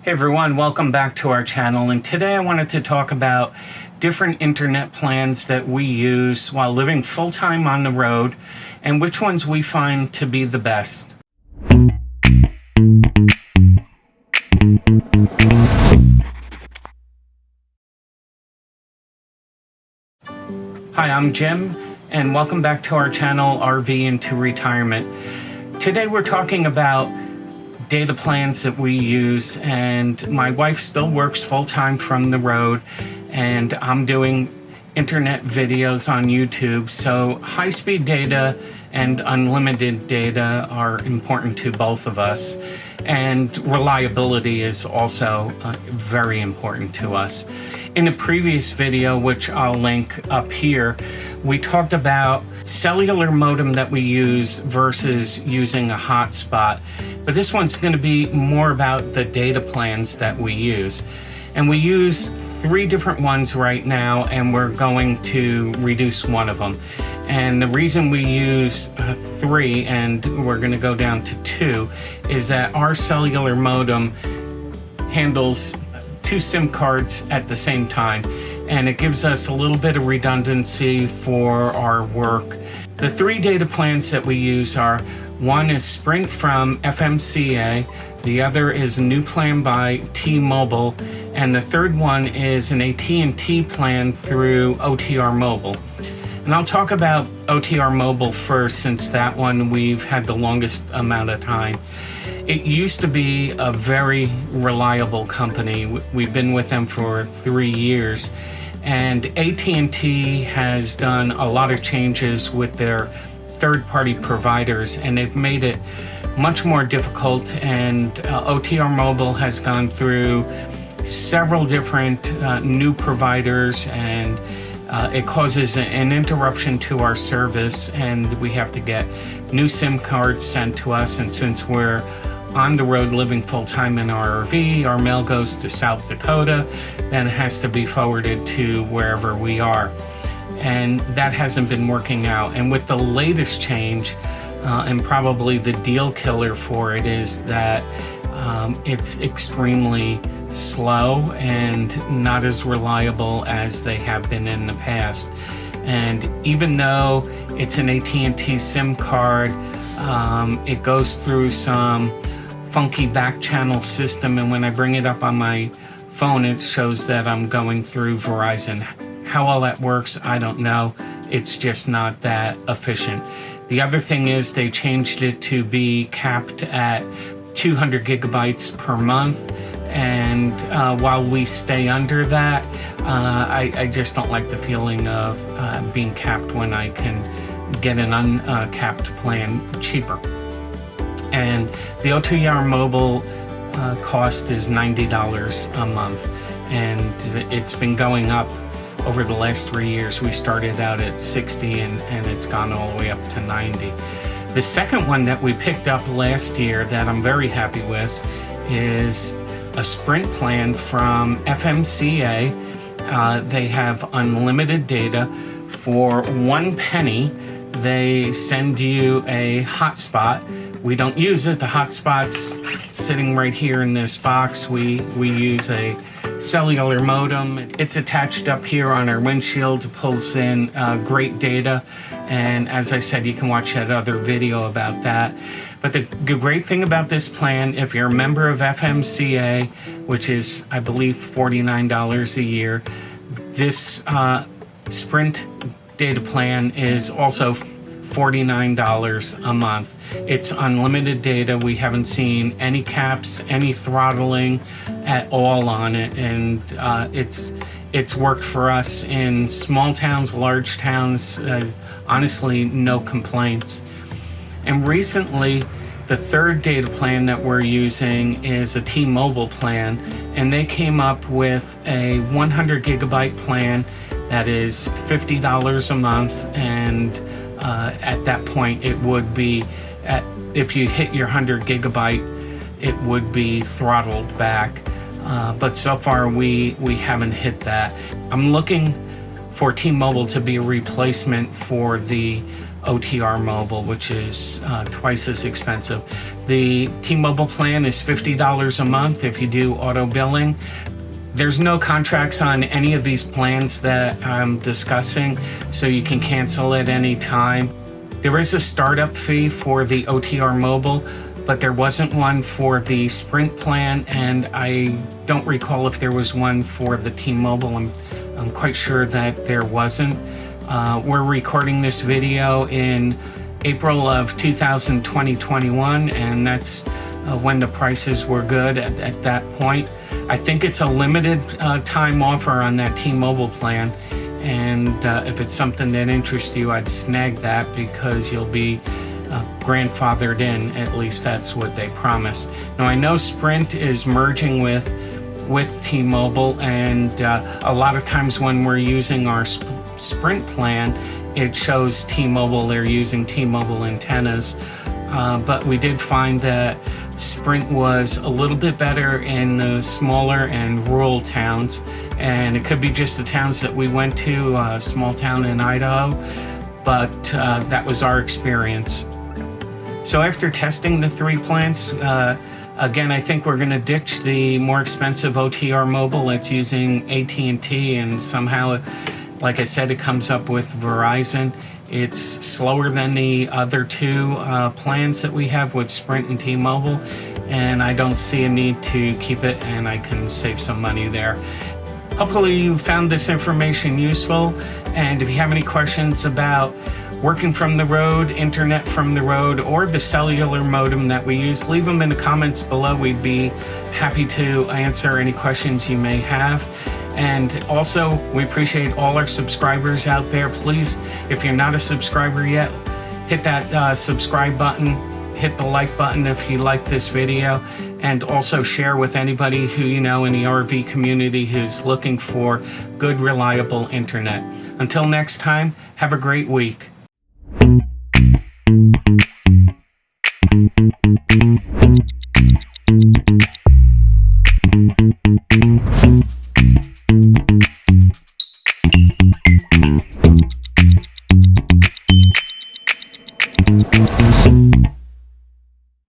Hey everyone, welcome back to our channel, and today I wanted to talk about different internet plans that we use while living full-time on the road and which ones we find to be the best. Hi, I'm Jim, and welcome back to our channel, RVIntoRetirement. Today we're talking about data plans that we use, and my wife still works full-time from the road, and I'm doing internet videos on YouTube, so high-speed data and unlimited data are important to both of us, and reliability is also very important to us. In a previous video, which I'll link up here, we talked about cellular modem that we use versus using a hotspot, but this one's going to be more about the data plans that we use. And we use 3 different ones right now, and we're going to reduce one of them. And the reason we use 3 and we're going to go down to 2 is that our cellular modem handles 2 SIM cards at the same time, and it gives us a little bit of redundancy for our work. The 3 data plans that we use are: one is Sprint from FMCA, the other is a new plan by T-Mobile, and the third one is an AT&T plan through OTR Mobile. And I'll talk about OTR Mobile first, since that one we've had the longest amount of time. It used to be a very reliable company. We've been with them for 3 years, and AT&T has done a lot of changes with their third-party providers, and they've made it much more difficult, and OTR Mobile has gone through several different new providers, and it causes an interruption to our service, and we have to get new SIM cards sent to us. And since we're on the road living full-time in our RV, our mail goes to South Dakota, then it has to be forwarded to wherever we are. And that hasn't been working out. And with the latest change, and probably the deal killer for it, is that it's extremely slow and not as reliable as they have been in the past. And even though it's an AT&T SIM card, it goes through some funky back channel system, and when I bring it up on my phone, it shows that I'm going through Verizon. How all that works, I don't know. It's just not that efficient. The other thing is they changed it to be capped at 200 gigabytes per month, and while we stay under that, I just don't like the feeling of being capped when I can get an uncapped plan cheaper. And the OTR Mobile cost is $90 a month, and it's been going up over the last 3 years. We started out at 60 and it's gone all the way up to 90. The second one that we picked up last year that I'm very happy with is a Sprint plan from FMCA. They have unlimited data. For 1 penny, they send you a hotspot. We don't use it. The hotspot's sitting right here in this box. We use a cellular modem. It's attached up here on our windshield. It pulls in great data, and as I said, you can watch that other video about that. But the great thing about this plan, if you're a member of FMCA, which is, I believe, $49 a year, this Sprint data plan is also $49 a month. It's unlimited data. We haven't seen any caps, any throttling at all on it, and it's worked for us in small towns, large towns. Honestly, no complaints. And recently, the third data plan that we're using is a T-Mobile plan, and they came up with a 100 gigabyte plan that is $50 a month, and at that point it would be, if you hit your 100 gigabyte, it would be throttled back. But so far we haven't hit that. I'm looking for T-Mobile to be a replacement for the OTR Mobile, which is twice as expensive. The T-Mobile plan is $50 a month if you do auto billing. There's no contracts on any of these plans that I'm discussing, so you can cancel at any time. There is a startup fee for the OTR Mobile, but there wasn't one for the Sprint plan, and I don't recall if there was one for the T-Mobile. I'm quite sure that there wasn't. We're recording this video in April of 2021, and that's when the prices were good at that point. I think it's a limited time offer on that T-Mobile plan, and if it's something that interests you, I'd snag that because you'll be grandfathered in. At least that's what they promise. Now I know Sprint is merging with T-Mobile, and a lot of times when we're using our Sprint plan, it shows T-Mobile, they're using T-Mobile antennas, but we did find that Sprint was a little bit better in the smaller and rural towns, and it could be just the towns that we went to, a small town in Idaho, but that was our experience. So after testing the 3 plans, again, I think we're going to ditch the more expensive OTR Mobile that's using AT&T, and somehow, like I said, it comes up with Verizon. It's slower than the other 2 plans that we have with Sprint and T-Mobile, and I don't see a need to keep it, and I can save some money there. Hopefully you found this information useful, and if you have any questions about working from the road, internet from the road, or the cellular modem that we use, leave them in the comments below. We'd be happy to answer any questions you may have. And also, we appreciate all our subscribers out there. Please, if you're not a subscriber yet, hit that subscribe button, hit the like button if you like this video, and also share with anybody who you know in the RV community who's looking for good, reliable internet. Until next time, have a great week.